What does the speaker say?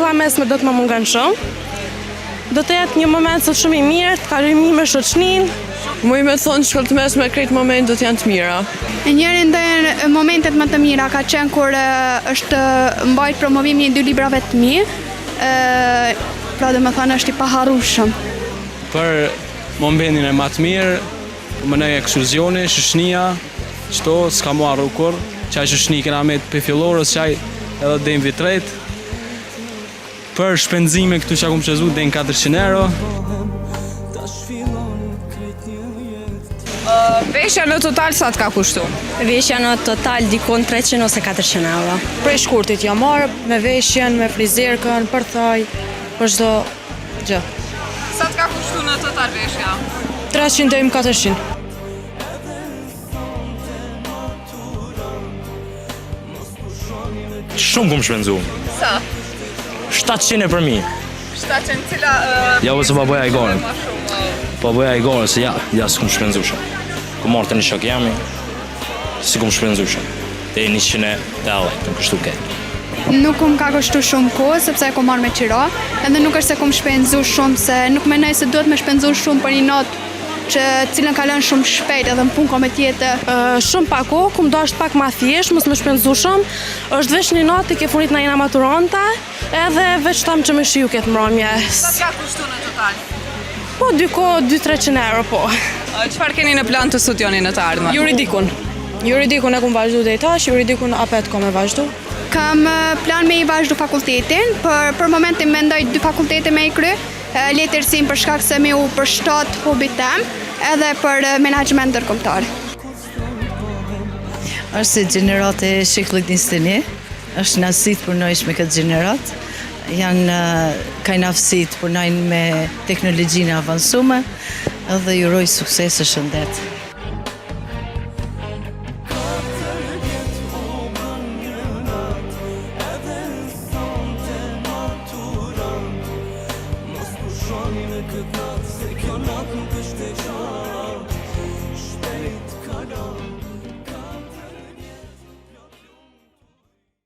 shkolla mesme do të më mungon shumë. Do të jetë një moment sot shumë i mirë, të kalimi me shoqëninë. Muj me thonë shkollë të mesme krejt moment do të janë të mira. Njëri ndër momentet më të mira ka qenë kur është mbajt promovimi i 2 librave të mi, pra dhe më thënë është i paharrueshëm. Për momentin e më të mirë, më në ekskluzioni, shoqënia, çto s'ka marrë kur, çaj shoqëni kena me për fillorës, çaj edhe deri në vit tret. Për shpenzime këtu që akum shëzu dhe në 400 euro. Veshja në total sa të ka kushtu? Veshja në total dikon 300 ose 400 euro. Prej shkurtit jam marrë me veshjen, me frizerkën, për thaj, për çdo gjë. Sa të ka kushtu në total veshja? 300 deri në 400. Shumë kum shpenzu. Sa? 700 për mi. 700 cila... Ja, ose baboja i gore. Baboja i gore, se ja s'kum shpenzu shumë. Ku marrë të një shok jami, si kum shpenzu shumë. Dhe 100 euro, të kështu ketë. Nuk ka kushtu shumë kohë, sepse e kom marrë me qira, edhe nuk është se kom shpenzu shumë, se nuk menoj se duhet me shpenzu shumë për një notë që cilën kalon shumë shpejt edhe në punë ka me tjetë. Shumë pak kohë, kum do është pak ma thjesht, mos më shpenzu shumë, është veç një natë ke funit na jena maturanta, edhe veç tam që me shiju këtë mbrëmje. Sa të ka kushtu në total? Po, 200-300 euro, po. Çfarë keni në plan të studioni në të ardhmen? Juridikun e kum vazhdu dhe i tash, juridikun apet kom e vazhdu. Kam plan me i vazhdu fakultetin, për momentin mendoj 2 fakultete me i kry, letërsin për shkak se me u përshtat hobit tem, edhe për menaxhiment ndërkombëtar. Është se gjenerate e shekullit 21, është nasit punojsh me këtë gjenerat, janë kajnë aftësit punojnë me teknologjinë avansume, edhe juroj sukses e shëndet.